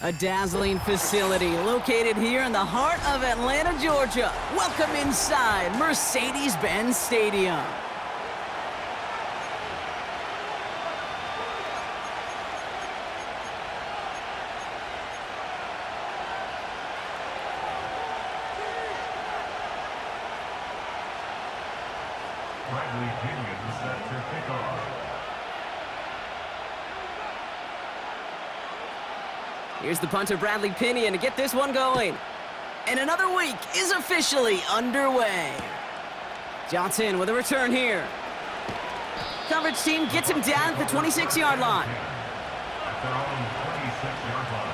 A dazzling facility located here in the heart of Atlanta, Georgia. Welcome inside Mercedes-Benz Stadium. Bradley Pinion set to kick off. Here's the punter, Bradley Pinion, to get this one going. And another week is officially underway. Johnson with a return here. Coverage team gets him down at the 26-yard line. At their own 26-yard line.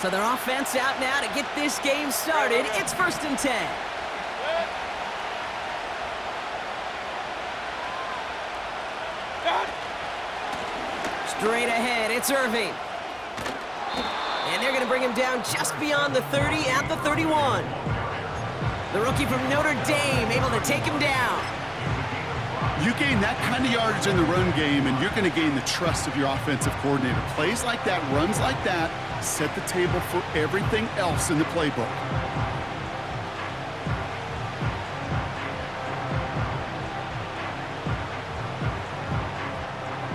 So their offense out now to get this game started. It's 1st and 10. Straight ahead, it's Irving. And they're going to bring him down just beyond the 30 at the 31. The rookie from Notre Dame able to take him down. You gain that kind of yardage in the run game, and you're going to gain the trust of your offensive coordinator. Plays like that, runs like that, set the table for everything else in the playbook.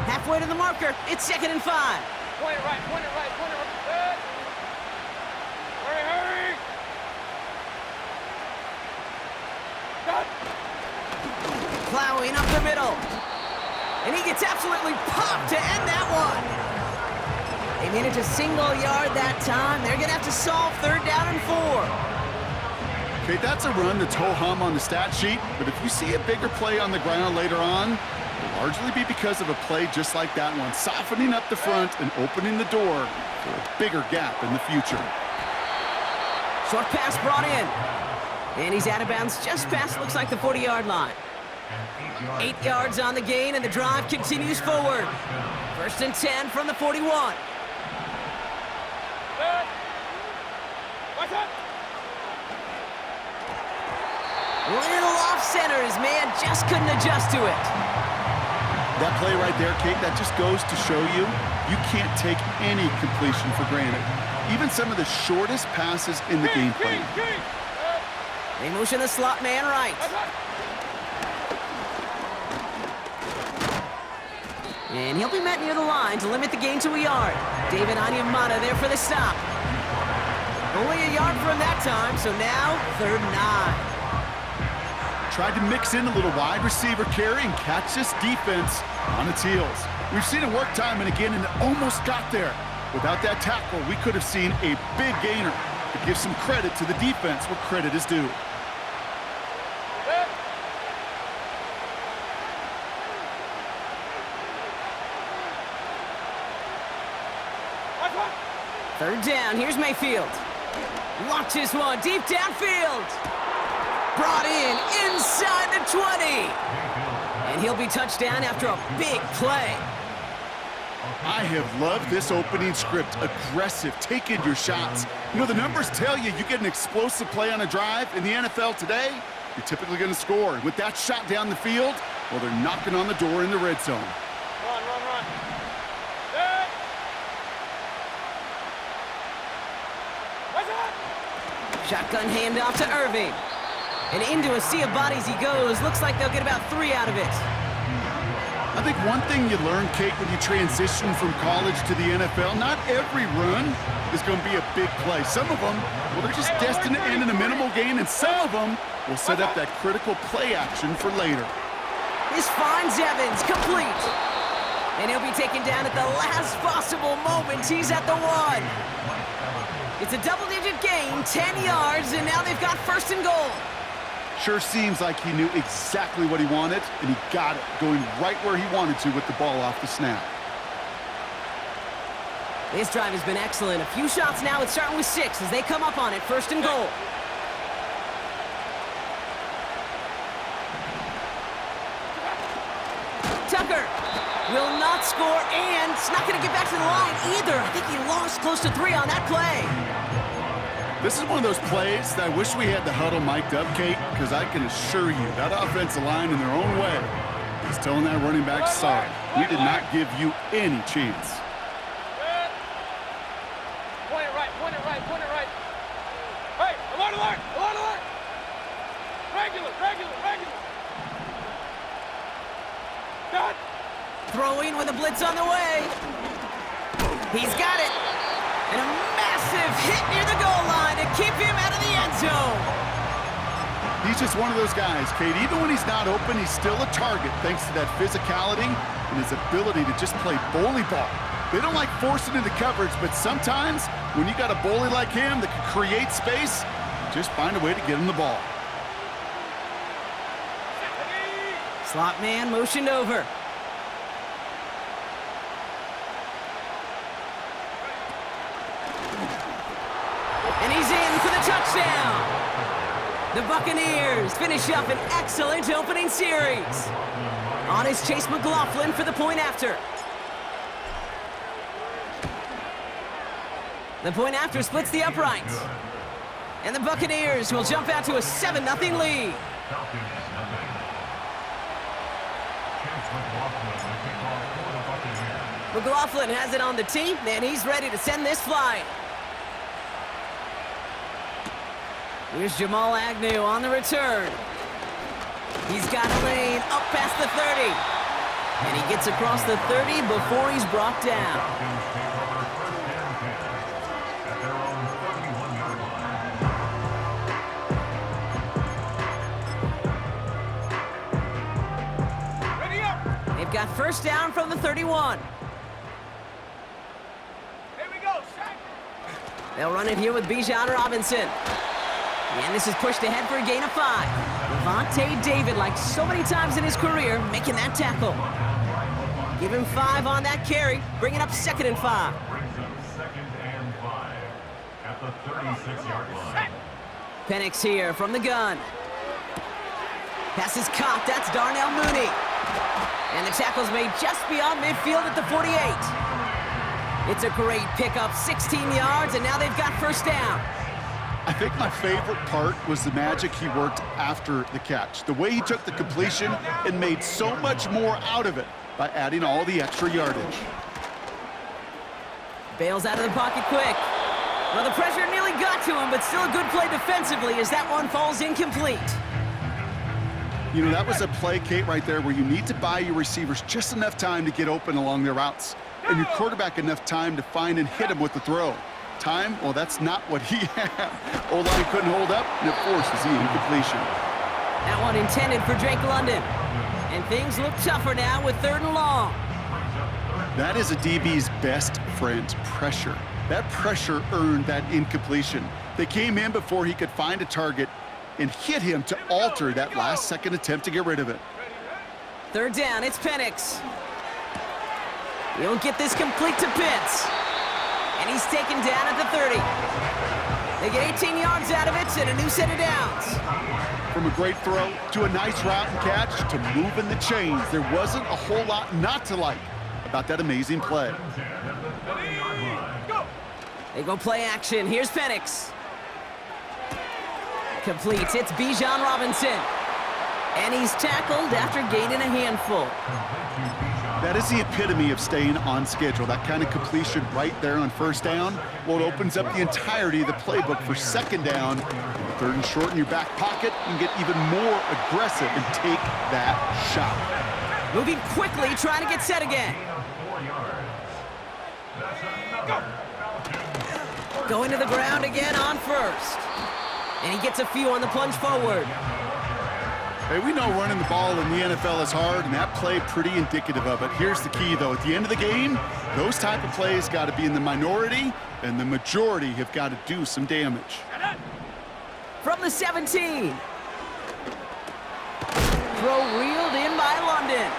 Halfway to the marker, it's 2nd and 5. Point it right, point it right, point it right. Good. Hurry, hurry. Got. Plowing up the middle. And he gets absolutely popped to end that one. They made it to single yard that time. They're going to have to solve 3rd down and 4. Okay, that's a run that's ho-hum on the stat sheet, but if you see a bigger play on the ground later on, it'll largely be because of a play just like that one, softening up the front and opening the door for a bigger gap in the future. Short pass brought in. And he's out of bounds just past, looks like, the 40-yard line. 8 yards on the gain, and the drive continues forward. 1st and 10 from the 41. Good. Watch out. Little off center. His man just couldn't adjust to it. That play right there, Kate, that just goes to show you, you can't take any completion for granted. Even some of the shortest passes in the game plan. They motion the slot man right. And he'll be met near the line to limit the gain to a yard. David Onyemata there for the stop. Only a yard from that time, so now 3rd and 9. Tried to mix in a little wide receiver carry and catch this defense on its heels. We've seen it work time and again, and it almost got there. Without that tackle, we could have seen a big gainer. But give some credit to the defense where credit is due. Third down, here's Mayfield. Launches one deep downfield. Brought in inside the 20. And he'll be touched down after a big play. I have loved this opening script. Aggressive, taking your shots. You know, the numbers tell you you get an explosive play on a drive. In the NFL today, you're typically going to score. With that shot down the field, well, they're knocking on the door in the red zone. Run, run, run. Good. Watch out. Shotgun handoff to Irving. And into a sea of bodies he goes. Looks like they'll get about 3 out of it. I think one thing you learn, Kate, when you transition from college to the NFL, not every run is going to be a big play. Some of them, well, they're just destined to end in a minimal gain, and some of them will set up that critical play action for later. This finds Evans, complete. And he'll be taken down at the last possible moment. He's at the 1. It's a double-digit gain, 10 yards, and now they've got 1st and goal. Sure seems like he knew exactly what he wanted, and he got it, going right where he wanted to with the ball off the snap. This drive has been excellent. A few shots now. It's starting with 6 as they come up on it. 1st and goal. Tucker will not score, and it's not going to get back to the line either. I think he lost close to 3 on that play. This is one of those plays that I wish we had the huddle mic'd up, Kate, because I can assure you that offensive line in their own way is telling that running back, sorry, we did not give you any chance. Point it right, point it right, point it right. Hey, alert, alert, alert, alert. Regular, regular, regular. Done. Throwing with a blitz on the way. He's got it. And a massive hit near the goal line to keep him out of the end zone. He's just one of those guys, Kate. Even when he's not open, he's still a target thanks to that physicality and his ability to just play bully ball. They don't like forcing into coverage, but sometimes when you got a bully like him that can create space, just find a way to get him the ball. Slot man motioned over. And he's in for the touchdown. The Buccaneers finish up an excellent opening series. On is Chase McLaughlin for the point after. The point after splits the uprights. And the Buccaneers will jump out to a 7-0 lead. McLaughlin has it on the tee, and he's ready to send this flying. Here's Jamal Agnew on the return. He's got a lane up past the 30. And he gets across the 30 before he's brought down. They've got first down from the 31. Here we go, Shaq. They'll run it here with Bijan Robinson. And this is pushed ahead for a gain of 5. Levante David, like so many times in his career, making that tackle. Give him 5 on that carry, bring it up 2nd and 5. Brings up 2nd and 5 at the 36-yard line. Penix here from the gun. Pass is caught, that's Darnell Mooney. And the tackle's made just beyond midfield at the 48. It's a great pickup, 16 yards, and now they've got first down. I think my favorite part was the magic he worked after the catch. The way he took the completion and made so much more out of it by adding all the extra yardage. Bails out of the pocket quick. Well, the pressure nearly got to him, but still a good play defensively as that one falls incomplete. You know, that was a play, Kate, right there where you need to buy your receivers just enough time to get open along their routes and your quarterback enough time to find and hit him with the throw. Time, well, that's not what he had. O-line couldn't hold up, and it forces the incompletion. That one intended for Drake London. And things look tougher now with 3rd and long. That is a DB's best friend, pressure. That pressure earned that incompletion. They came in before he could find a target and hit him to alter that last-second attempt to get rid of it. 3rd down, it's Penix. He'll get this complete to Pitts. And he's taken down at the 30. They get 18 yards out of it and a new set of downs. From a great throw to a nice route and catch to moving the chains, there wasn't a whole lot not to like about that amazing play. They go play action. Here's Penix. Completes. It's Bijan Robinson. And he's tackled after gaining a handful. That is the epitome of staying on schedule. That kind of completion right there on 1st down. Well, it opens up the entirety of the playbook for 2nd down. 3rd and short in your back pocket and get even more aggressive and take that shot. Moving quickly, trying to get set again. Going to the ground again on 1st. And he gets a few on the plunge forward. Hey, we know running the ball in the NFL is hard, and that play pretty indicative of it. Here's the key, though. At the end of the game, those type of plays got to be in the minority, and the majority have got to do some damage. From the 17. Throw reeled in by London.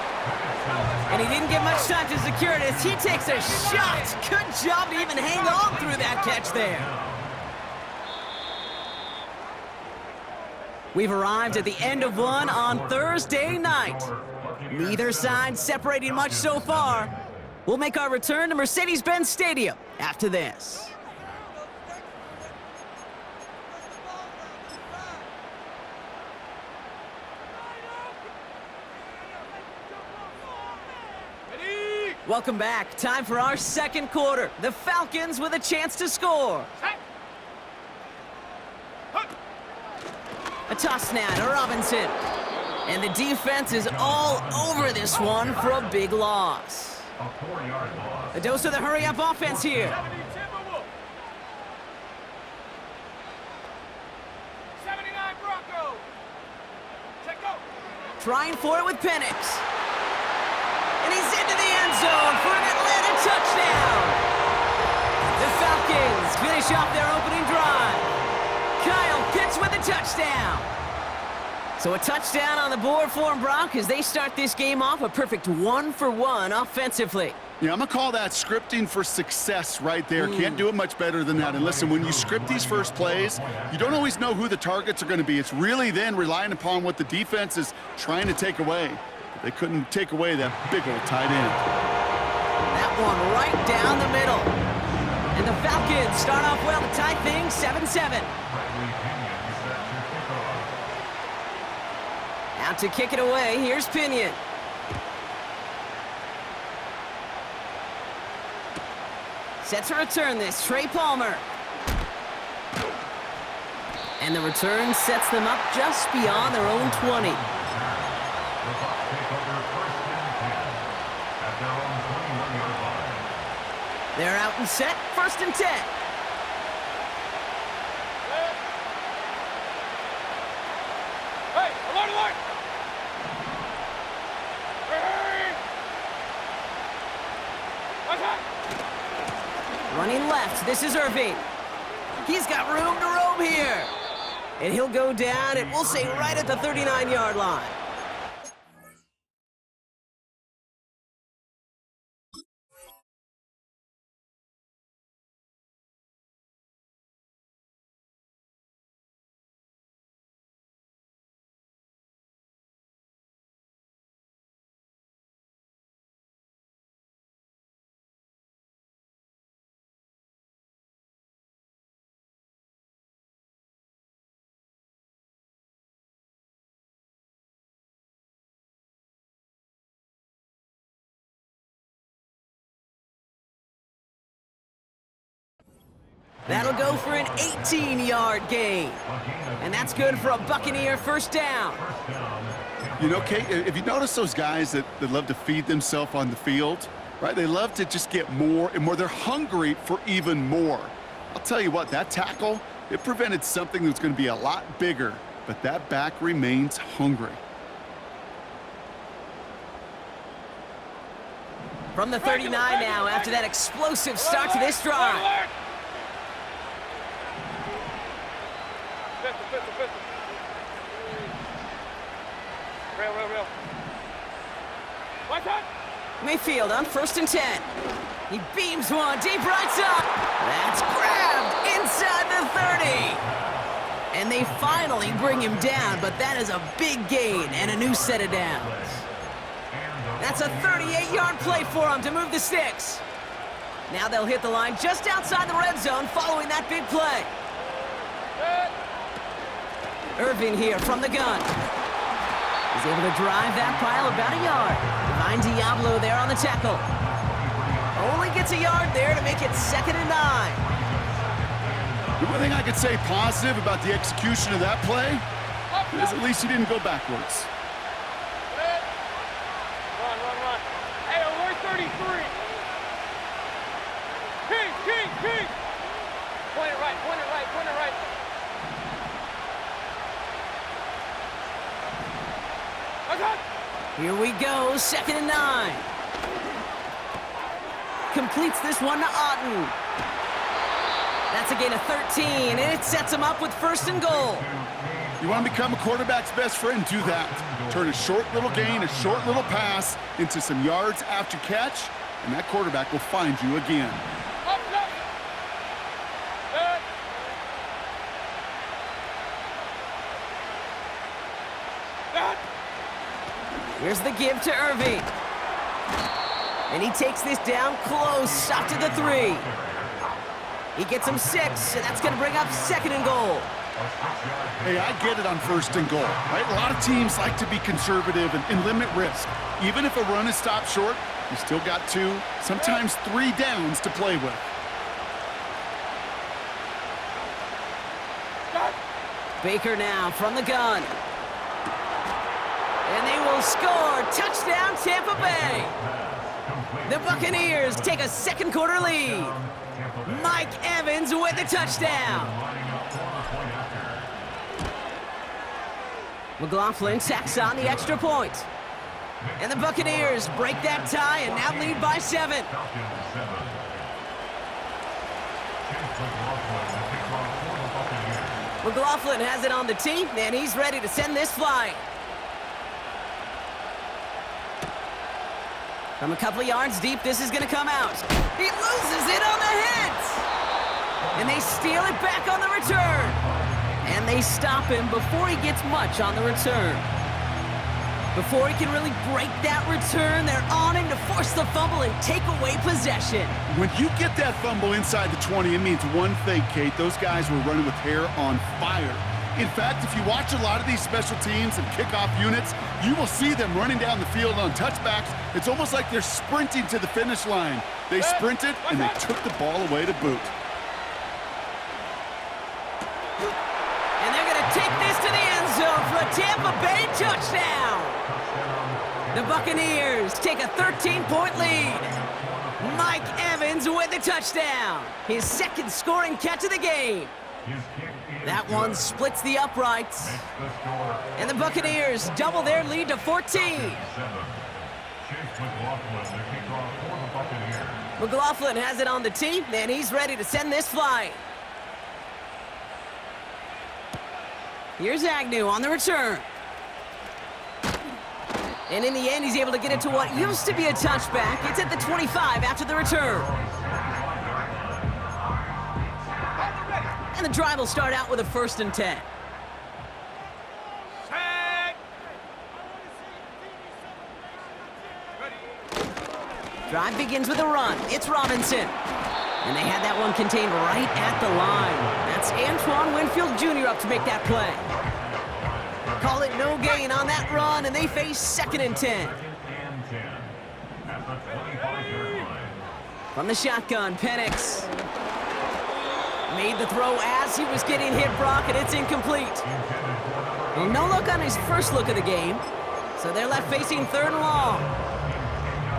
And he didn't get much time to secure it as he takes a shot. Good job to even hang on through that catch there. We've arrived at the end of one on Thursday night. Neither side separating much so far. We'll make our return to Mercedes-Benz Stadium after this. Welcome back. Time for our second quarter. The Falcons with a chance to score. A toss now to Robinson. And the defense is all over this one for a big loss. A 4-yard loss. A dose of the hurry-up offense here. 79 Broncos. Check go. Trying for it with Penix. And he's into the end zone for an Atlanta touchdown. The Falcons finish off their opening drive. Kyle Pitts with a touchdown. So a touchdown on the board for them, Brock, as they start this game off a perfect 1-for-1 offensively. Yeah, I'm going to call that scripting for success right there. Can't do it much better than that. And listen, when you script these first plays, you don't always know who the targets are going to be. It's really then relying upon what the defense is trying to take away. But they couldn't take away that big old tight end. That one right down the middle. And the Falcons start off well to tie things 7-7. Out to kick it away, here's Pinion. Set to return this, Trey Palmer. And the return sets them up just beyond their own 20. They're out and set, 1st and 10. Hey, alert, alert. Hey. What's that? Running left, this is Irving. He's got room to roam here. And he'll go down, and we'll say right at the 39-yard line. That'll go for an 18-yard gain. And that's good for a Buccaneer first down. You know, Kate, if you notice those guys that love to feed themselves on the field, right? They love to just get more and more. They're hungry for even more. I'll tell you what, that tackle, it prevented something that's going to be a lot bigger, but that back remains hungry. From the 39 now, after that explosive start to this drive. Pistol. Real. What's that? Mayfield on 1st and 10. He beams one deep right side. That's grabbed inside the 30. And they finally bring him down, but that is a big gain and a new set of downs. That's a 38-yard play for him to move the sticks. Now they'll hit the line just outside the red zone following that big play. Irving here from the gun. He's able to drive that pile about a yard. Find Diablo there on the tackle. Only gets a yard there to make it 2nd and 9. The one thing I could say positive about the execution of that play is at least he didn't go backwards. Run. Hey, alert 33. King. Point it right. Here we go, 2nd and 9. Completes this one to Otten. That's a gain of 13, and it sets him up with 1st and goal. You want to become a quarterback's best friend, do that. Turn a short little gain, a short little pass into some yards after catch, and that quarterback will find you again. Here's the give to Irving. And he takes this down close, up to the 3. He gets him 6, and that's going to bring up 2nd and goal. Hey, I get it on 1st and goal, right? A lot of teams like to be conservative and limit risk. Even if a run is stopped short, You still got 2, sometimes 3 downs to play with. Baker now from the gun. And they will score. Touchdown, Tampa Bay. The Buccaneers take a second quarter lead. Mike Evans with the touchdown. McLaughlin tacks on the extra point. And the Buccaneers break that tie and now lead by 7. McLaughlin has it on the tee, and he's ready to send this flying. From a couple of yards deep, this is going to come out. He loses it on the hit. And they steal it back on the return. And they stop him before he gets much on the return. Before he can really break that return, they're on him to force the fumble and take away possession. When you get that fumble inside the 20, it means one thing, Kate. Those guys were running with hair on fire. In fact, if you watch a lot of these special teams and kickoff units, you will see them running down the field on touchbacks. It's almost like they're sprinting to the finish line. They sprinted, and they took the ball away to boot. And they're going to take this to the end zone for a Tampa Bay touchdown. The Buccaneers take a 13-point lead. Mike Evans with the touchdown. His second scoring catch of the game. That one splits the uprights. And the Buccaneers double their lead to 14. McLaughlin has it on the tee, and he's ready to send this flying. Here's Agnew on the return. And in the end, he's able to get it to what used to be a touchback. It's at the 25 after the return. And the drive will start out with a 1st and 10. Drive begins with a run. It's Robinson. And they had that one contained right at the line. That's Antoine Winfield Jr. up to make that play. Call it no gain on that run, and they face 2nd and 10. From the shotgun, Penix made the throw as he was getting hit, Brock, and it's incomplete. Well, no look on his first look of the game, so they're left facing 3rd and long.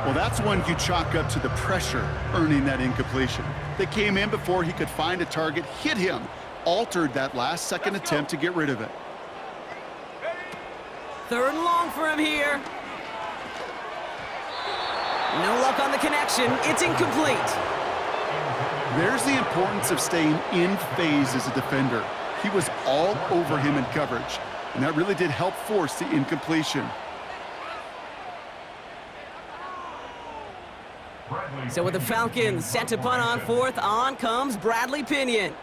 Well, that's one you chalk up to the pressure earning that incompletion. They came in before he could find a target, hit him, altered that last second attempt to get rid of it. 3rd and long for him here. No luck on the connection. It's incomplete. There's the importance of staying in phase as a defender. He was all over him in coverage, and that really did help force the incompletion. So with the Falcons set to punt on 4th, on comes Bradley Pinion.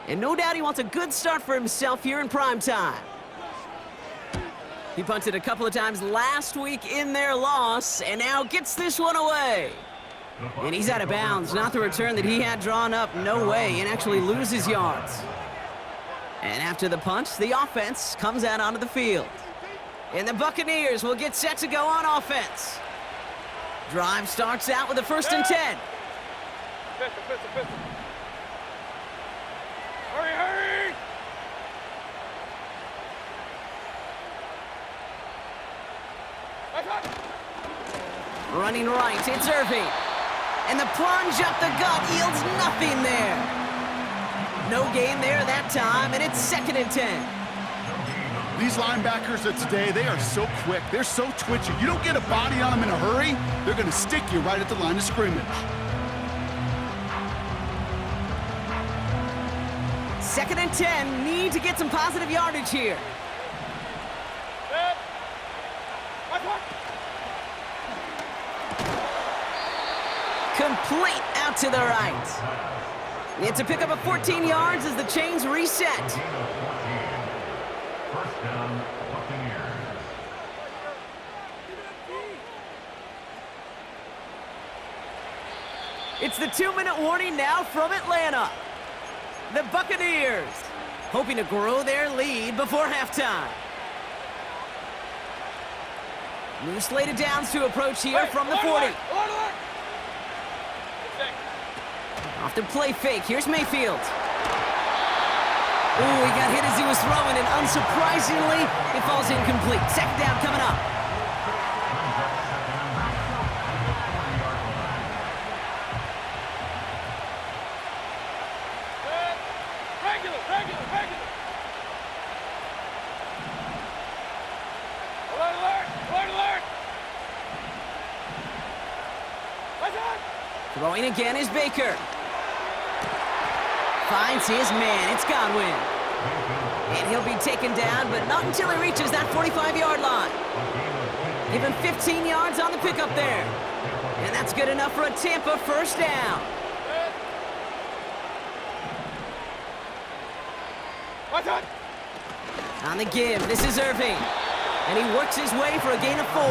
And no doubt he wants a good start for himself here in prime time. He punted a couple of times last week in their loss, and now gets this one away. And he's out of bounds, not the return that he had drawn up, no way, and actually loses yards. And after the punt, the offense comes out onto the field. And the Buccaneers will get set to go on offense. Drive starts out with a 1st and 10. Pistol. Hurry! Running right, it's Irving. And the plunge up the gut yields nothing there. No gain there that time, and it's 2nd and 10. These linebackers of today, they are so quick. They're so twitchy. You don't get a body on them in a hurry, they're going to stick you right at the line of scrimmage. 2nd and 10, need to get some positive yardage here. Complete out to the right. It's a pickup of 14 yards as the chains reset. First down, Buccaneers. It's the 2-minute warning now from Atlanta. The Buccaneers hoping to grow their lead before halftime. New slated downs to approach here from the 40. Alert! Off the play fake. Here's Mayfield. Ooh, he got hit as he was throwing, and unsurprisingly, it falls incomplete. Second down coming up. Regular. Alert! Throwing again is Baker. Finds his man. It's Godwin. And he'll be taken down, but not until he reaches that 45-yard line. Give him 15 yards on the pickup there. And that's good enough for a Tampa first down. On the give, this is Irving. And he works his way for a gain of 4.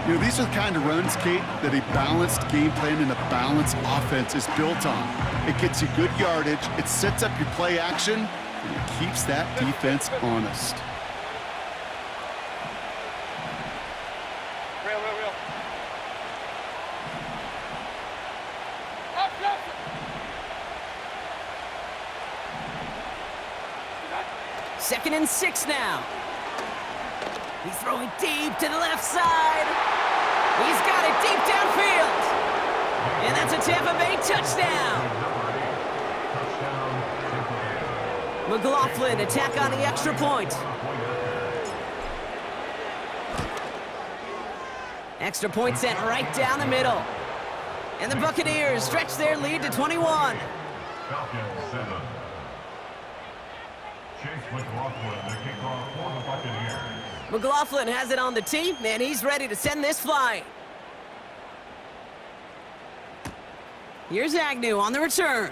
You know, these are the kind of runs, Kate, that a balanced game plan and a balanced offense is built on. It gets you good yardage, it sets up your play action, and it keeps that defense honest. Real. Up. 2nd and 6 now. He's throwing deep to the left side. He's got it deep downfield. And that's a Tampa Bay touchdown. McLaughlin attack on the extra point. Extra point sent right down the middle. And the Buccaneers stretch their lead to 21. Falcons 7. Chase McLaughlin, the kickoff for the Buccaneers. McLaughlin has it on the tee, and he's ready to send this flying. Here's Agnew on the return.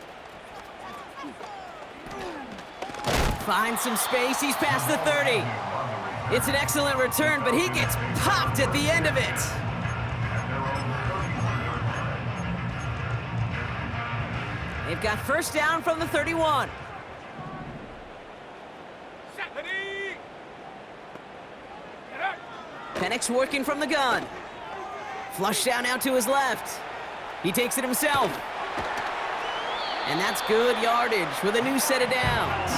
Finds some space, he's past the 30. It's an excellent return, but he gets popped at the end of it. They've got first down from the 31. Penix working from the gun. Flush down out to his left. He takes it himself. And that's good yardage with a new set of downs.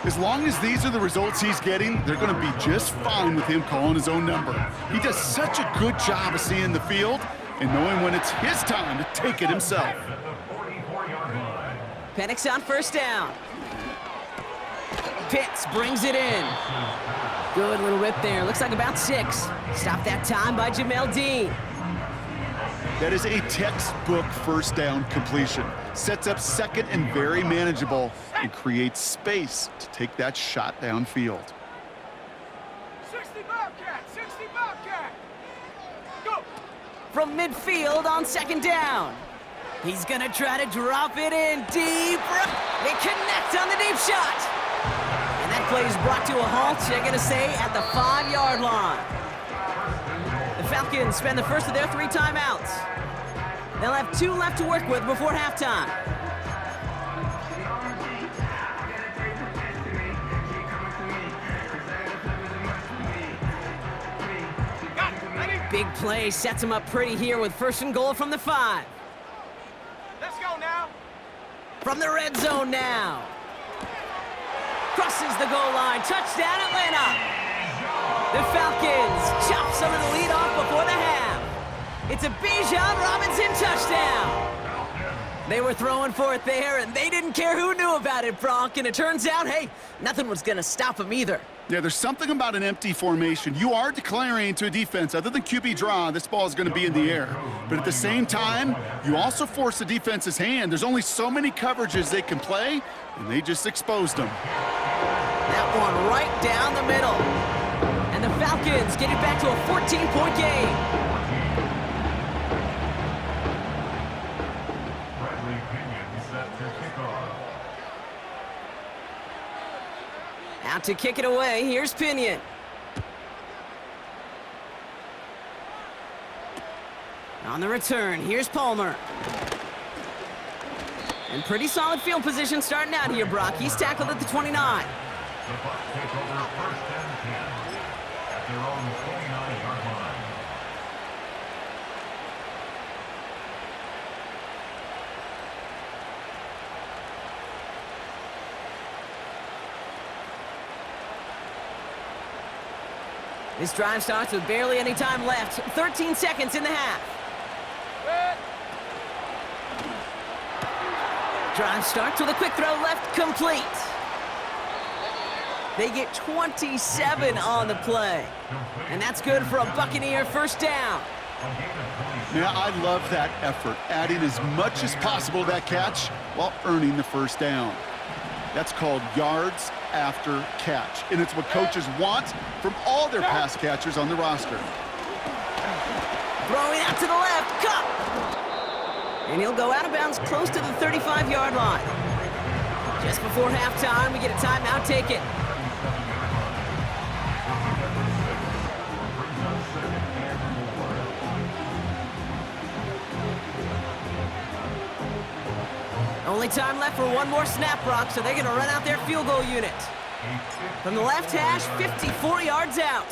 As long as these are the results he's getting, they're going to be just fine with him calling his own number. He does such a good job of seeing the field and knowing when it's his time to take it himself. Penix on first down. Pitts brings it in. Good little rip there. Looks like about 6. Stopped that time by Jamel Dean. That is a textbook first down completion. Sets up second and very manageable and creates space to take that shot downfield. 60 Bobcat! Go! From midfield on second down. He's gonna try to drop it in deep. They connect on the deep shot. And that play is brought to a halt, they're gonna say, at the 5-yard line. The Falcons spend the first of their 3 timeouts. They'll have 2 left to work with before halftime. Big play sets him up pretty here with first and goal from the 5. Let's go now. From the red zone now. Crosses the goal line. Touchdown, Atlanta. The Falcons chop some of the lead off before the half. It's a Bijan Robinson touchdown. They were throwing for it there, and they didn't care who knew about it, Bronk. And it turns out, hey, nothing was going to stop them either. Yeah, there's something about an empty formation. You are declaring to a defense, other than QB draw, this ball is going to be in the air. But at the same time, you also force the defense's hand. There's only so many coverages they can play, and they just exposed them. That one right down the middle. And the Falcons get it back to a 14-point game. Bradley Pinion set to kick off. Out to kick it away, here's Pinion. On the return, here's Palmer. And pretty solid field position starting out here, Brock. He's tackled at the 29. The Bucs take over first and 10 at at their own 29-yard line. This drive starts with barely any time left. 13 seconds in the half. Drive starts with a quick throw left, complete. They get 27 on the play. And that's good for a Buccaneer first down. Yeah, I love that effort, adding as much as possible to that catch while earning the first down. That's called yards after catch, and it's what coaches want from all their pass catchers on the roster. Throwing out to the left, cut! And he'll go out of bounds close to the 35-yard line. Just before halftime, we get a timeout taken. Only time left for one more snap, Brock, so they're going to run out their field goal unit. From the left hash, 54 yards out.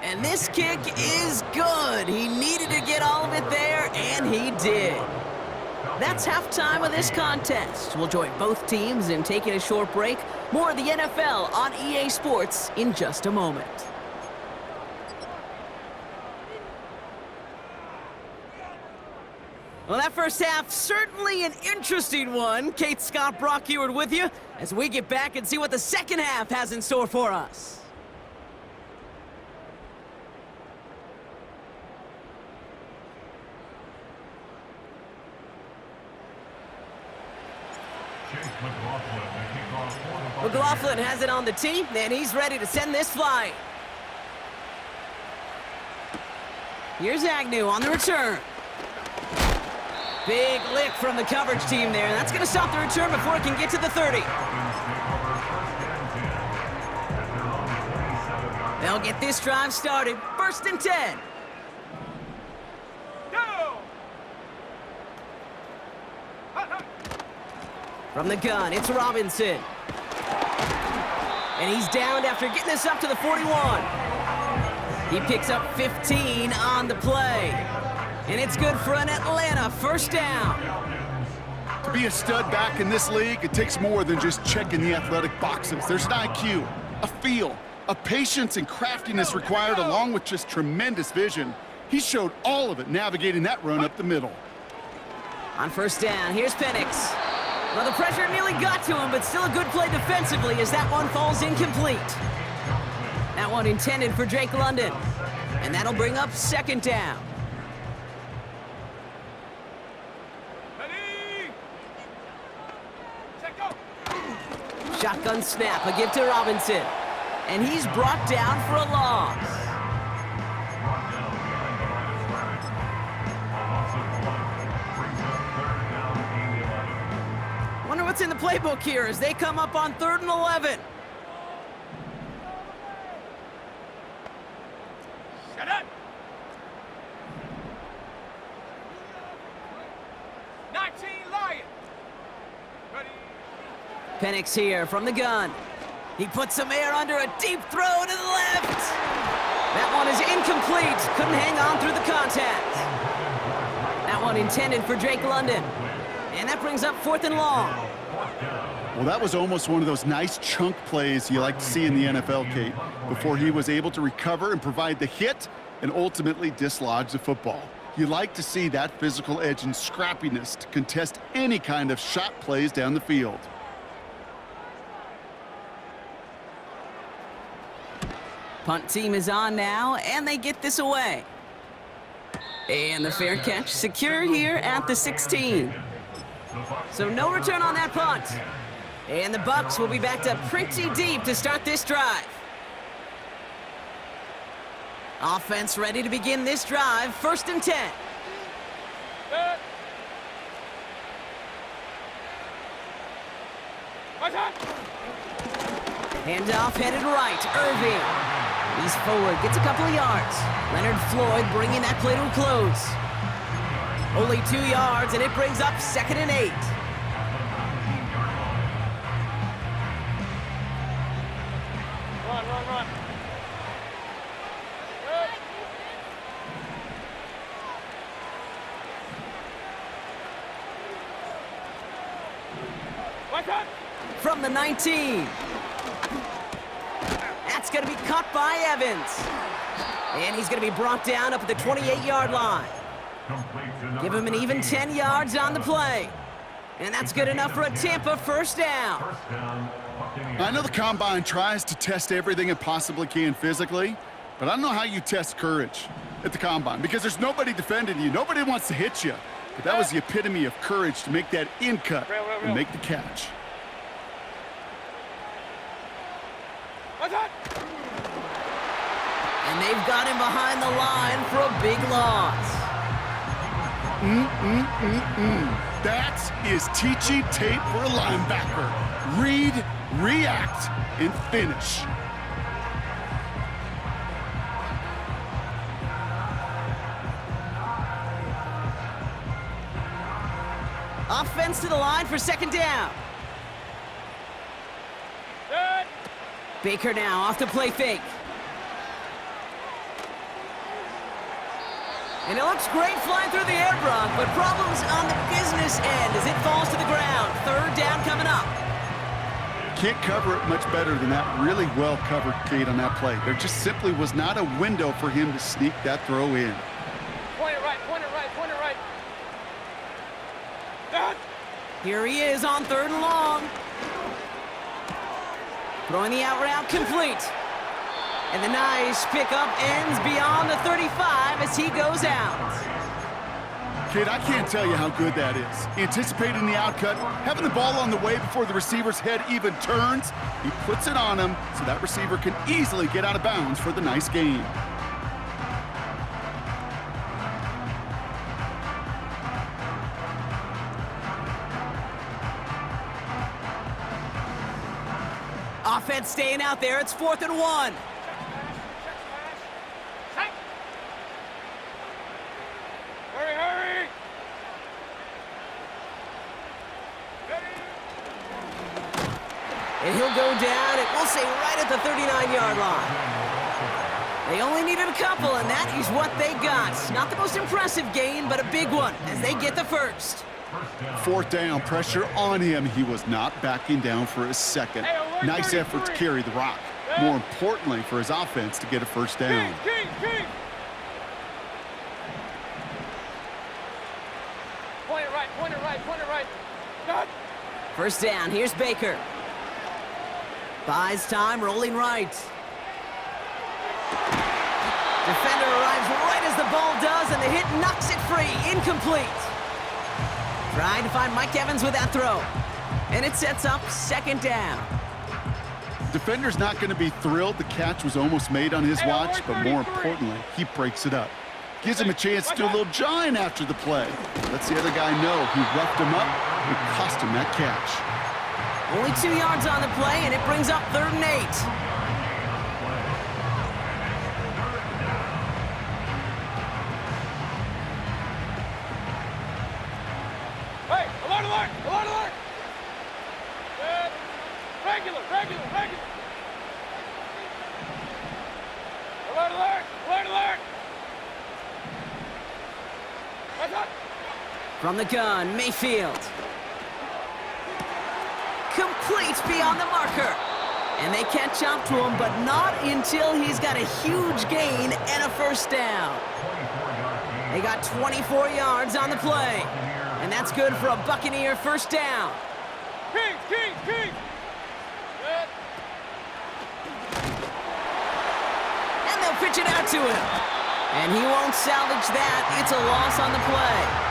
And this kick is good. He needed to get all of it there, and he did. That's halftime of this contest. We'll join both teams in taking a short break. More of the NFL on EA Sports in just a moment. Well, that first half, certainly an interesting one. Kate Scott, Brock Eward with you as we get back and see what the second half has in store for us. McLaughlin has it on the tee, and he's ready to send this flying. Here's Agnew on the return. Big lick from the coverage team there. That's going to stop the return before it can get to the 30. They'll get this drive started. 1st and 10. From the gun, it's Robinson. And he's downed after getting this up to the 41. He picks up 15 on the play. And it's good for an Atlanta first down. To be a stud back in this league, it takes more than just checking the athletic boxes. There's an IQ, a feel, a patience and craftiness required along with just tremendous vision. He showed all of it navigating that run up the middle. On first down, here's Penix. Well, the pressure nearly got to him, but still a good play defensively as that one falls incomplete. That one intended for Drake London. And that'll bring up 2nd down. Shotgun snap, a give to Robinson. And he's brought down for a loss. Wonder what's in the playbook here as they come up on 3rd and 11. Shut up! 19 Lion. Ready? Penix here from the gun. He puts some air under a deep throw to the left. That one is incomplete. Couldn't hang on through the contact. That one intended for Drake London. And that brings up 4th and long. Well, that was almost one of those nice chunk plays you like to see in the NFL, Kate, before he was able to recover and provide the hit and ultimately dislodge the football. You like to see that physical edge and scrappiness to contest any kind of shot plays down the field. Punt team is on now, and they get this away. And the fair catch secure here at the 16. So no return on that punt. And the Bucs will be backed up pretty deep to start this drive. Offense ready to begin this drive. 1st and 10. Handoff headed right. Irving. He's forward, gets a couple of yards. Leonard Floyd bringing that play to a close. Only 2 yards, and it brings up 2nd and 8. Run, run, run. Watch out. From the 19. That's going to be caught by Evans. And he's going to be brought down up at the 28-yard line. Give him an even 10 yards on the play. And that's good enough for a Tampa first down. I know the Combine tries to test everything it possibly can physically, but I don't know how you test courage at the Combine because there's nobody defending you. Nobody wants to hit you. But that was the epitome of courage to make that in cut and make the catch. And they've got him behind the line for a big loss. That is teaching tape for a linebacker. Read, react, and finish. Offense to the line for second down. Good. Baker now off the play fake. And it looks great flying through the air, Brock, but problems on the business end as it falls to the ground. Third down coming up. Can't cover it much better than that really well covered Kate on that play. There just simply was not a window for him to sneak that throw in. Point it right, point it right, point it right. Done. Here he is on third and long. Throwing the out route complete. And the nice pickup ends beyond the 35 as he goes out. Kid, I can't tell you how good that is. Anticipating the outcut, having the ball on the way before the receiver's head even turns, he puts it on him so that receiver can easily get out of bounds for the nice gain. Offense staying out there. It's 4th and 1. Hurry, hurry! And he'll go down, and we'll say right at the 39-yard line. They only needed a couple, and that is what they got. Not the most impressive gain, but a big one as they get the first. 4th down, pressure on him. He was not backing down for a second. Nice effort to carry the rock. More importantly, for his offense to get a first down. King. Point it right, point it right, point it right. Done. First down, here's Baker. Buys time, rolling right. Defender arrives right as the ball does, and the hit knocks it free. Incomplete. Trying to find Mike Evans with that throw. And it sets up second down. Defender's not going to be thrilled the catch was almost made on his watch, but more importantly, he breaks it up. Gives him a chance to do a little jawing after the play. Lets the other guy know he roughed him up and cost him that catch. Only 2 yards on the play, and it brings up 3rd and 8. Hey, alert, alert, alert, alert! Good. Regular. Alert, alert, alert, alert! What's up? From the gun, Mayfield. Complete beyond the marker. And they catch up to him, but not until he's got a huge gain and a first down. They got 24 yards on the play. And that's good for a Buccaneer first down. King! Good. And they'll pitch it out to him. And he won't salvage that. It's a loss on the play.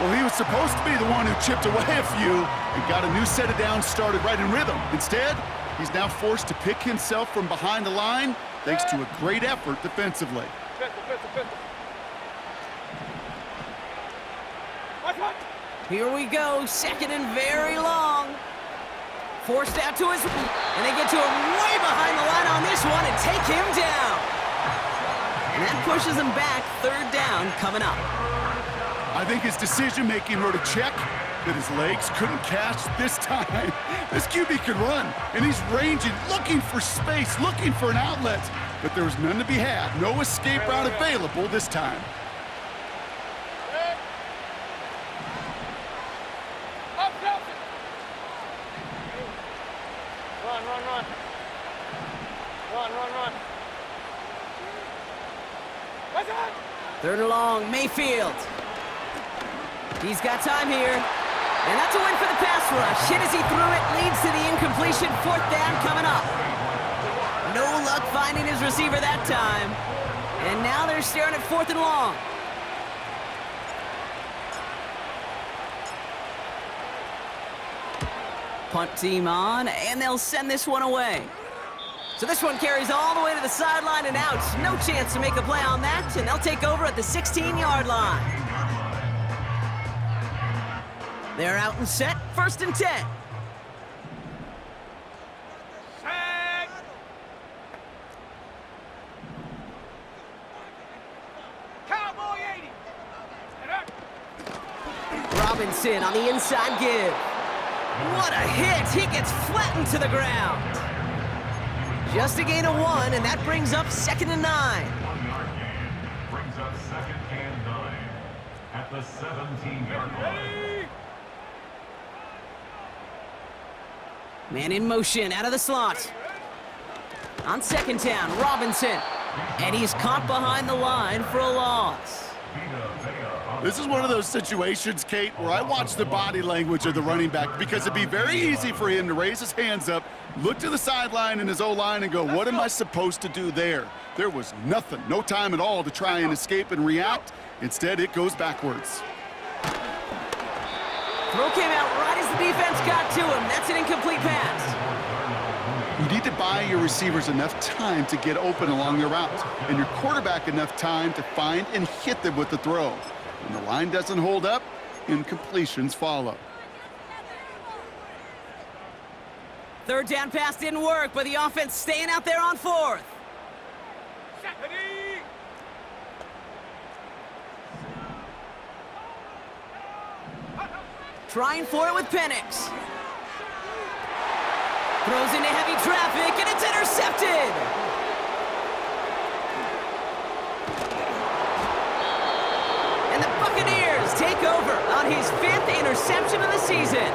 Well, he was supposed to be the one who chipped away a few and got a new set of downs started right in rhythm. Instead, he's now forced to pick himself from behind the line thanks to a great effort defensively. Pistol. Here we go, second and very long. Forced out to his, and they get to him way behind the line on this one and take him down. And that pushes him back, 3rd down coming up. I think his decision-making wrote a check that his legs couldn't catch this time. This QB could run, and he's ranging, looking for space, looking for an outlet. But there was none to be had. No escape route available this time. Up, Run, run, run. Run, run, run. That's it! 3rd and long, Mayfield. He's got time here. And that's a win for the pass rush. Hit as he threw it, leads to the incompletion. 4th down coming up. No luck finding his receiver that time. And now they're staring at 4th and long. Punt team on, and they'll send this one away. So this one carries all the way to the sideline and out. No chance to make a play on that, and they'll take over at the 16-yard line. They're out and set, 1st and 10. Set. Cowboy 80. And up. Robinson on the inside give. What a hit! He gets flattened to the ground. Just a gain of 1, and that brings up 2nd and 9. 1-yard gain brings up 2nd and 9 at the 17-yard line. Man in motion, out of the slot. On 2nd down, Robinson. And he's caught behind the line for a loss. This is one of those situations, Kate, where I watch the body language of the running back because it'd be very easy for him to raise his hands up, look to the sideline in his O-line and go, what am I supposed to do there? There was nothing, no time at all to try and escape and react. Instead, it goes backwards. Throw came out right as the defense got to him. That's an incomplete pass. You need to buy your receivers enough time to get open along their route, and your quarterback enough time to find and hit them with the throw. When the line doesn't hold up, incompletions follow. 3rd down pass didn't work, but the offense staying out there on 4th. Trying for it with Penix. Throws into heavy traffic, and it's intercepted. And the Buccaneers take over on his 5th interception of the season.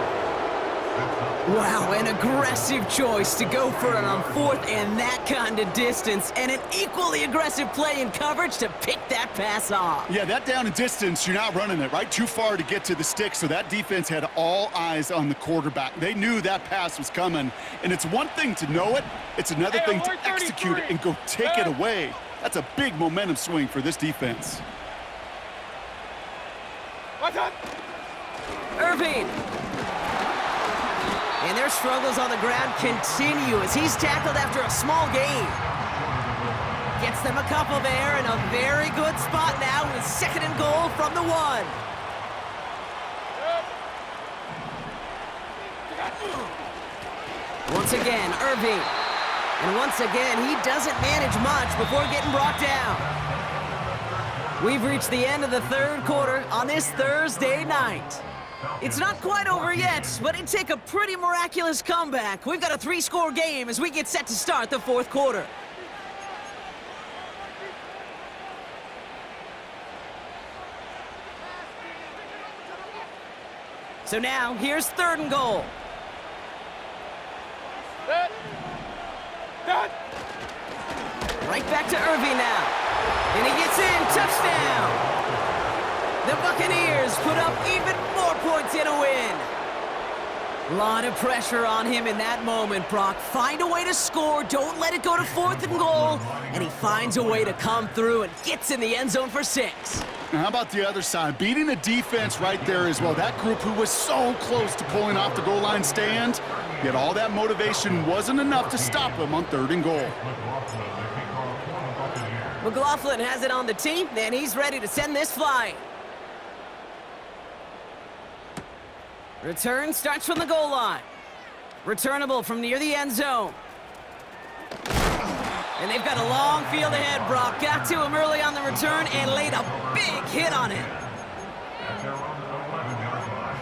Wow, an aggressive choice to go for it on 4th and that kind of distance, and an equally aggressive play in coverage to pick that pass off. Yeah, that down and distance, you're not running it, right? Too far to get to the stick, so that defense had all eyes on the quarterback. They knew that pass was coming, and it's one thing to know it, it's another thing to execute it and go take it away. That's a big momentum swing for this defense. What's up? Irving. And their struggles on the ground continue as he's tackled after a small gain. Gets them a couple there in a very good spot now with 2nd and goal from the 1. Once again, Irving. And once again, he doesn't manage much before getting brought down. We've reached the end of the 3rd quarter on this Thursday night. It's not quite over yet, but it'd take a pretty miraculous comeback. We've got a 3-score game as we get set to start the 4th quarter. So now, here's 3rd and goal. Set. Done. Right back to Irving now. And he gets in, touchdown! The Buccaneers put up even more points in a win. A lot of pressure on him in that moment, Brock. Find a way to score, don't let it go to 4th and goal, and he finds a way to come through and gets in the end zone for 6. Now, how about the other side? Beating the defense right there as well. That group who was so close to pulling off the goal line stand, yet all that motivation wasn't enough to stop him on 3rd and goal. McLaughlin has it on the tee, and he's ready to send this flying. Return starts from the goal line. Returnable from near the end zone. And they've got a long field ahead, Brock. Got to him early on the return and laid a big hit on him. At their own 11-yard line.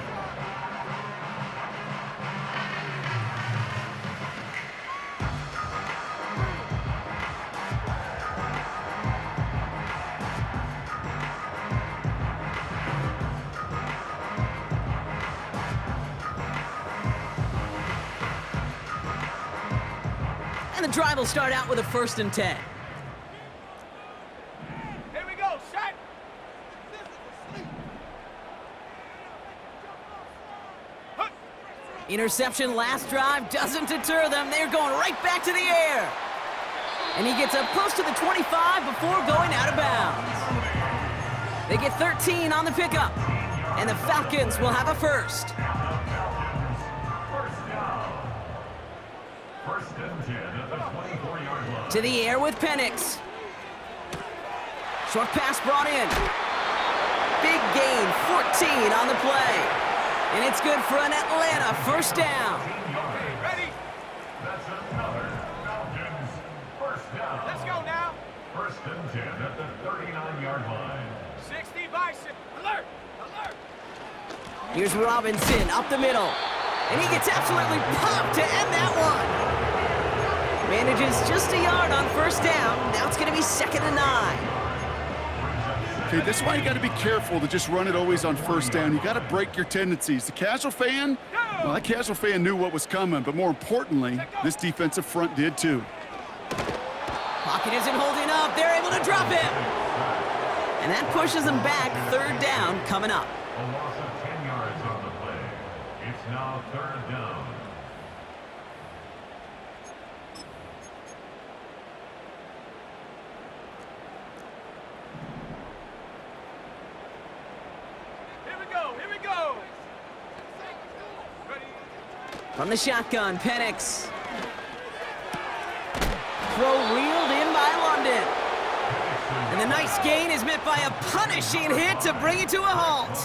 And the drive will start out with a 1st and 10. Here we go, set. Interception last drive doesn't deter them. They're going right back to the air. And he gets up close to the 25 before going out of bounds. They get 13 on the pickup. And the Falcons will have a 1st. First and 10 at the 24-yard line. To the air with Penix. Short pass brought in. Big gain, 14 on the play. And it's good for an Atlanta 1st down. Ready? That's another Falcons first down. Let's go now. First and 10 at the 39-yard line. 60 Bison. Alert! Alert! Here's Robinson up the middle. And he gets absolutely popped to end that one. Manages just a yard on 1st down. Now it's going to be 2nd and 9. Okay, this is why you got to be careful to just run it always on 1st down. You got to break your tendencies. The casual fan, well, that casual fan knew what was coming, but more importantly, this defensive front did too. Pocket isn't holding up. They're able to drop him. And that pushes them back. 3rd down coming up. A loss of 10 yards on the play. It's now 3rd down. Here we go, here we go. Ready? From the shotgun, Penix. Throw reeled in by London. And the nice gain is met by a punishing hit to bring it to a halt.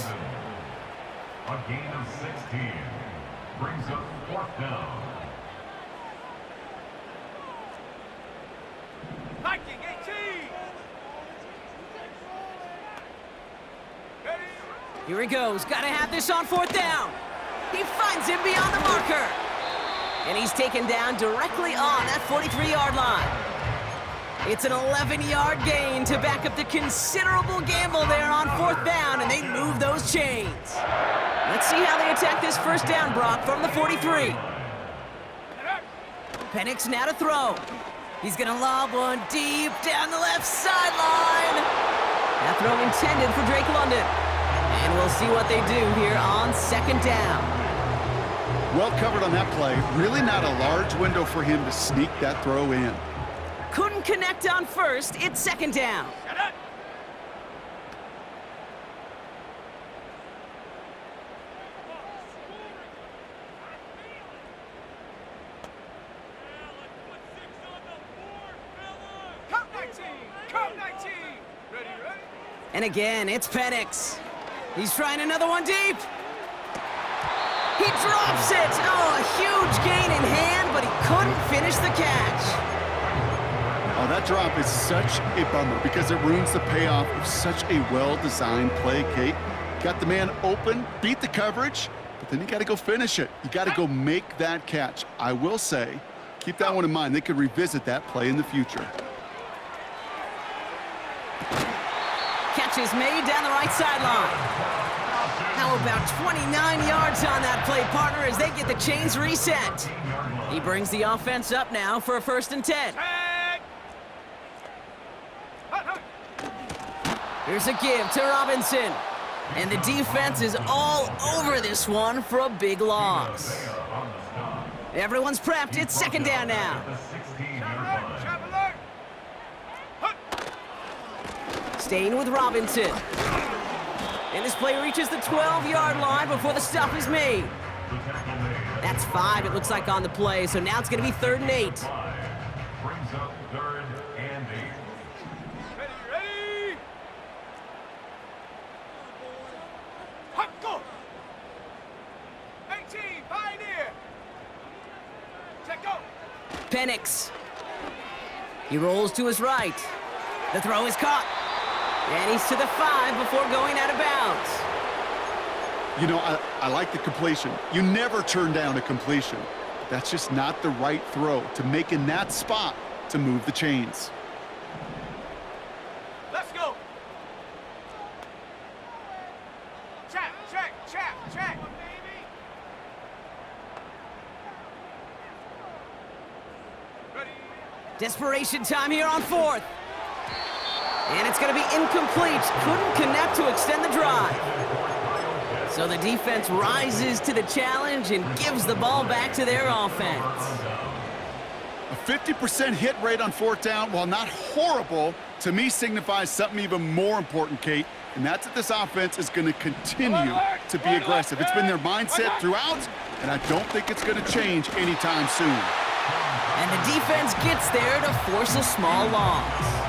A gain of 16 brings up 4th down. Viking 18. Ready? Here he goes. Got to have this on 4th down. He finds him beyond the marker. And he's taken down directly on that 43-yard line. It's an 11-yard gain to back up the considerable gamble there on 4th down, and they move those chains. Let's see how they attack this 1st down, Brock, from the 43. Penix now to throw. He's going to lob one deep down the left sideline. That throw intended for Drake London. And we'll see what they do here on 2nd down. Well covered on that play. Really not a large window for him to sneak that throw in. Couldn't connect on 1st. It's 2nd down. Shut up. Come 19. Come 19. Ready, ready? And again, it's Penix. He's trying another one deep. He drops it. Oh, a huge gain in hand, but he couldn't finish the catch. Oh, that drop is such a bummer because it ruins the payoff of such a well-designed play, Kate. Got the man open, beat the coverage, but then you got to go finish it. You got to go make that catch. I will say, keep that one in mind. They could revisit that play in the future. Catch is made down the right sideline. How about 29 yards on that play, partner, as they get the chains reset. He brings the offense up now for a 1st and 10. Tag. Hut, hut. Here's a give to Robinson. And the defense is all over this one for a big loss. Everyone's prepped. It's 2nd down now. Trap alert. Hut. Staying with Robinson. And this play reaches the 12-yard line before the stop is made. That's 5, it looks like, on the play. So now it's going to be 3rd and 8. Brings up 3rd and 8. Ready, ready. Hut, go. 18, Pioneer. Check go. Penix. He rolls to his right. The throw is caught. And he's to the 5 before going out of bounds. You know, I like the completion. You never turn down a completion. That's just not the right throw to make in that spot to move the chains. Let's go. Check, check, check, check. Ready, Desperation time here on fourth. And it's going to be incomplete. Couldn't connect to extend the drive. So the defense rises to the challenge and gives the ball back to their offense. A 50% hit rate on fourth down, while not horrible, to me signifies something even more important, Kate, and that's that this offense is going to continue to be aggressive. It's been their mindset throughout, and I don't think it's going to change anytime soon. And the defense gets there to force a small loss.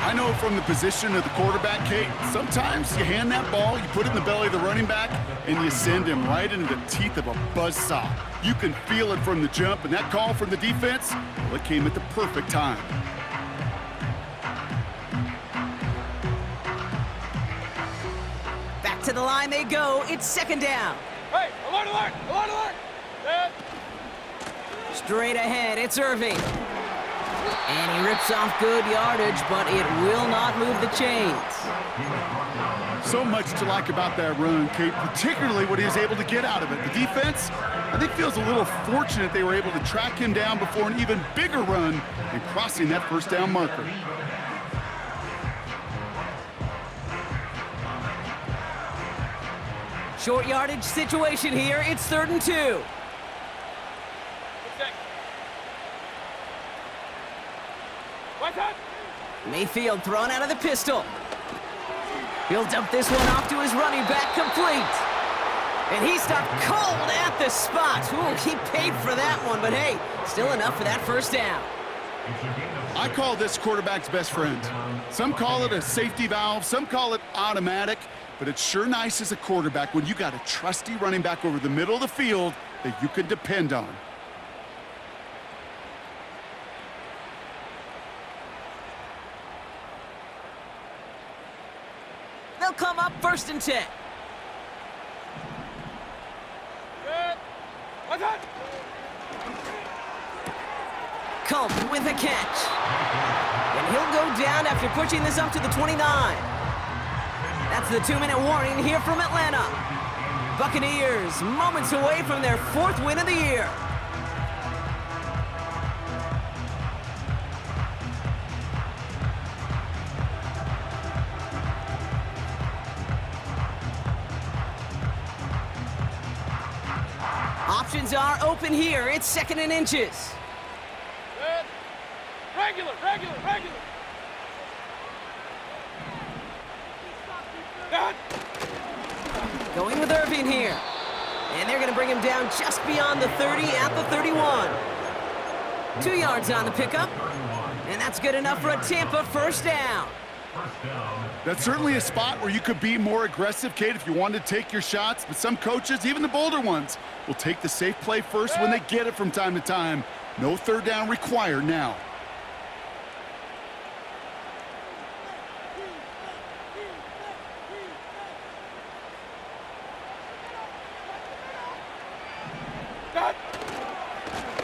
I know from the position of the quarterback, Kate, sometimes you hand that ball, you put it in the belly of the running back, and you send him right into the teeth of a buzzsaw. You can feel it from the jump, and that call from the defense, well, it came at the perfect time. Back to the line they go. It's second down. Hey, alert, alert, alert, alert. Dead. Straight ahead, it's Irving. And he rips off good yardage, but it will not move the chains. So much to like about that run, Kate, particularly what he was able to get out of it. The defense, I think, feels a little fortunate they were able to track him down before an even bigger run and crossing that first down marker. Short yardage situation here. It's 3rd and 2. Mayfield thrown out of the pistol. He'll dump this one off to his running back, complete. And he stopped cold at the spot. Ooh, he paid for that one, but hey, still enough for that first down. I call this quarterback's best friend. Some call it a safety valve, some call it automatic, but it's sure nice as a quarterback when you got a trusty running back over the middle of the field that you can depend on. They'll come up 1st and 10. Culp with a catch. And he'll go down after pushing this up to the 29. That's the 2-minute warning here from Atlanta. Buccaneers moments away from their 4th win of the year. Options are open here. It's 2nd and inches. Regular, regular, regular. Going with Irving here. And they're going to bring him down just beyond the 30 at the 31. 2 yards on the pickup. And that's good enough for a Tampa first down. That's certainly a spot where you could be more aggressive, Kate, if you wanted to take your shots. But some coaches, even the bolder ones, will take the safe play first when they get it from time to time. No 3rd down required now.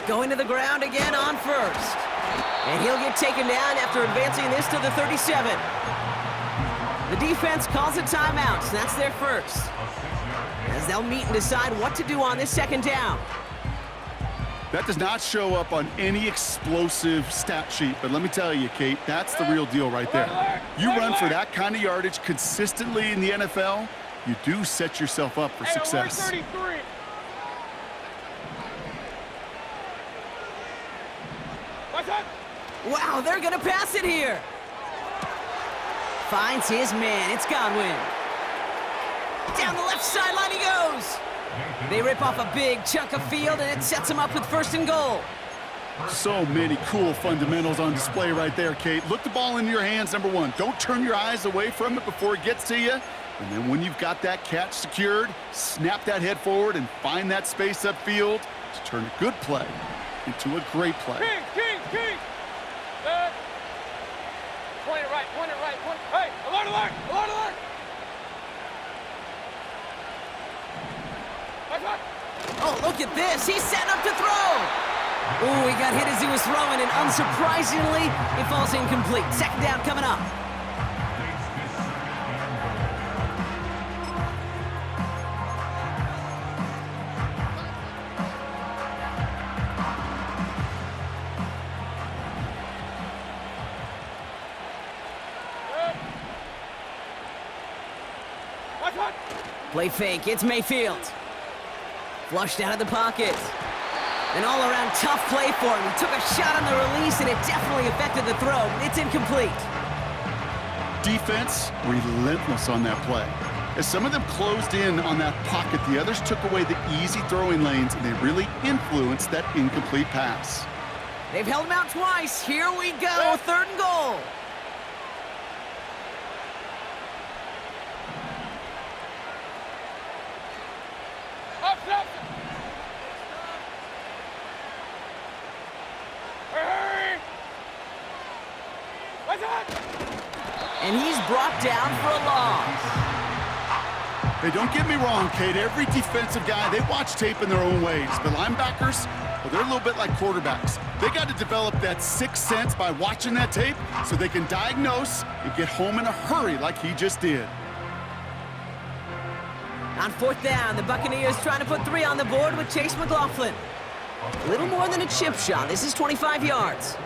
Going to the ground again on 1st. And he'll get taken down after advancing this to the 37. The defense calls a timeout, so that's their first. As they'll meet and decide what to do on this 2nd down. That does not show up on any explosive stat sheet, but let me tell you, Kate, that's the real deal right there. You run for that kind of yardage consistently in the NFL, you do set yourself up for success. 33. Wow, they're going to pass it here. Finds his man. It's Godwin. Down the left sideline he goes. They rip off a big chunk of field, and it sets him up with 1st and goal. So many cool fundamentals on display right there, Kate. Look the ball into your hands, number 1. Don't turn your eyes away from it before it gets to you. And then when you've got that catch secured, snap that head forward and find that space upfield to turn a good play into a great play. King. Point it right, point it right, point it. Hey, alert, alert, alert, alert. Oh, look at this. He's setting up to throw. Oh, he got hit as he was throwing, and unsurprisingly, it falls incomplete. 2nd down coming up. touch. Play fake, it's Mayfield. Flushed out of the pocket. An all-around tough play for him. He took a shot on the release, and it definitely affected the throw. It's incomplete. Defense, relentless on that play. As some of them closed in on that pocket, the others took away the easy throwing lanes, and they really influenced that incomplete pass. They've held him out twice. Here we go, 3rd and goal. Up. Hurry. What's that? And he's brought down for a loss. Hey, don't get me wrong, Kate. Every defensive guy, they watch tape in their own ways. But linebackers, well, they're a little bit like quarterbacks. They got to develop that sixth sense by watching that tape so they can diagnose and get home in a hurry like he just did. On 4th down, the Buccaneers trying to put 3 on the board with Chase McLaughlin. A little more than a chip shot. This is 25 yards.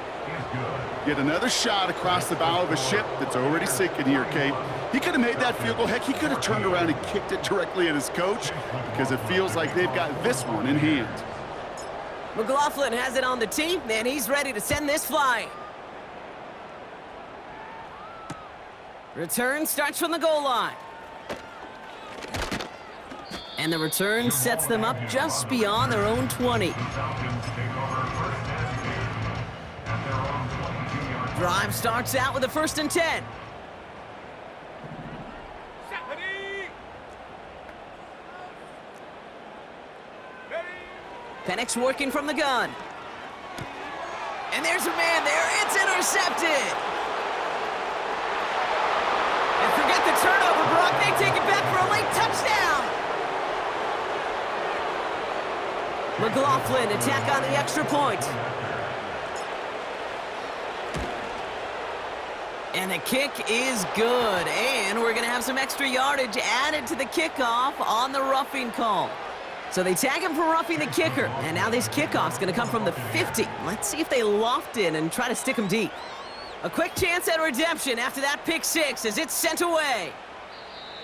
Yet another shot across the bow of a ship that's already sinking here, Kate. He could have made that field goal. Heck, he could have turned around and kicked it directly at his coach because it feels like they've got this one in hand. McLaughlin has it on the tee, and he's ready to send this flying. Return starts from the goal line. And the return sets them up just beyond their own 20. Drive starts out with a 1st and 10. Penix working from the gun. And there's a man there. It's intercepted. And forget the turnover, Brock. They take it back for a late touchdown. McLaughlin attack on the extra point. And the kick is good. And we're going to have some extra yardage added to the kickoff on the roughing call. So they tag him for roughing the kicker. And now this kickoff's going to come from the 50. Let's see if they loft in and try to stick him deep. A quick chance at redemption after that pick 6 as it's sent away.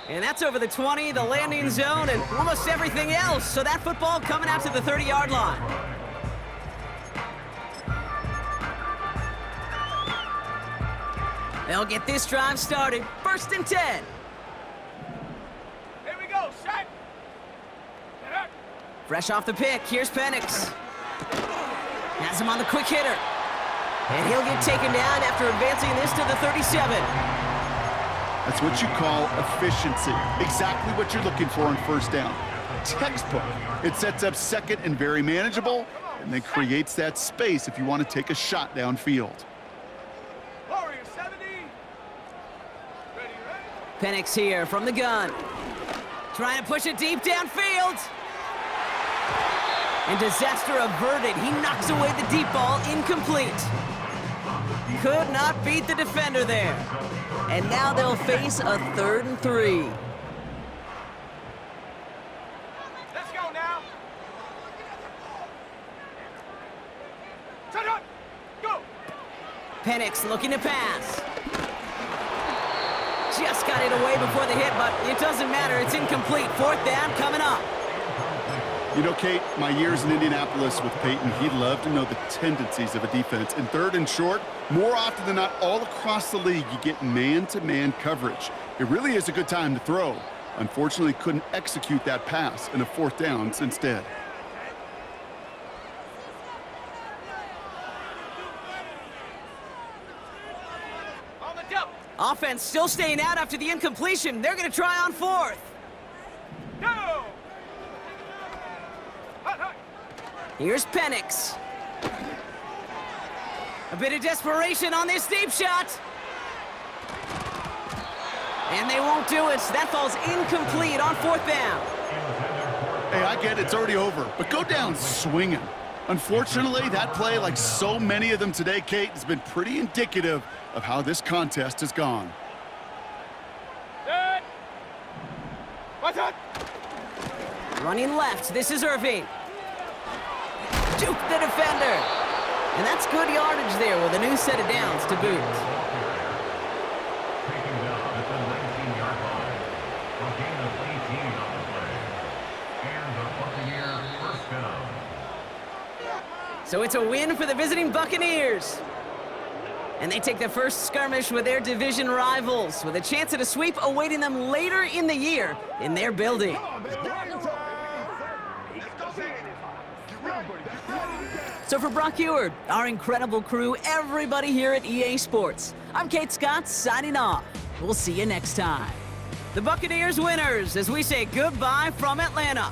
And that's over the 20, the landing zone, and almost everything else. So that football coming out to the 30-yard line. They'll get this drive started. 1st and 10. Here we go, shot. Fresh off the pick, here's Penix. Has him on the quick hitter. And he'll get taken down after advancing this to the 37. That's what you call efficiency. Exactly what you're looking for on 1st down. Textbook. It sets up 2nd and very manageable, and then creates that space if you want to take a shot downfield. Warrior 70. Ready. Penix here from the gun. Trying to push it deep downfield. And disaster averted. He knocks away the deep ball, incomplete. Could not beat the defender there. And now they'll face a 3rd and 3. Let's go now. Turn up. Go. Penix looking to pass. Just got it away before the hit, but it doesn't matter. It's incomplete. 4th down coming up. You know, Kate, my years in Indianapolis with Peyton, he loved to know the tendencies of a defense. In 3rd and short, more often than not, all across the league, you get man-to-man coverage. It really is a good time to throw. Unfortunately, couldn't execute that pass in a 4th down instead. On the double. Offense still staying out after the incompletion. They're going to try on 4th. Go. Here's Penix. A bit of desperation on this deep shot. And they won't do it. That falls incomplete on 4th down. Hey, I get it. It's already over. But go down swinging. Unfortunately, that play, like so many of them today, Kate, has been pretty indicative of how this contest has gone. Good. What's up? Running left. This is Irving. Duke the defender. And that's good yardage there with a new set of downs to boot. Taken down at the 19-yard line. A gain of So it's a win for the visiting Buccaneers. And they take the first skirmish with their division rivals, with a chance at a sweep awaiting them later in the year in their building. So for Brock Eward, our incredible crew, everybody here at EA Sports, I'm Kate Scott signing off. We'll see you next time. The Buccaneers winners as we say goodbye from Atlanta.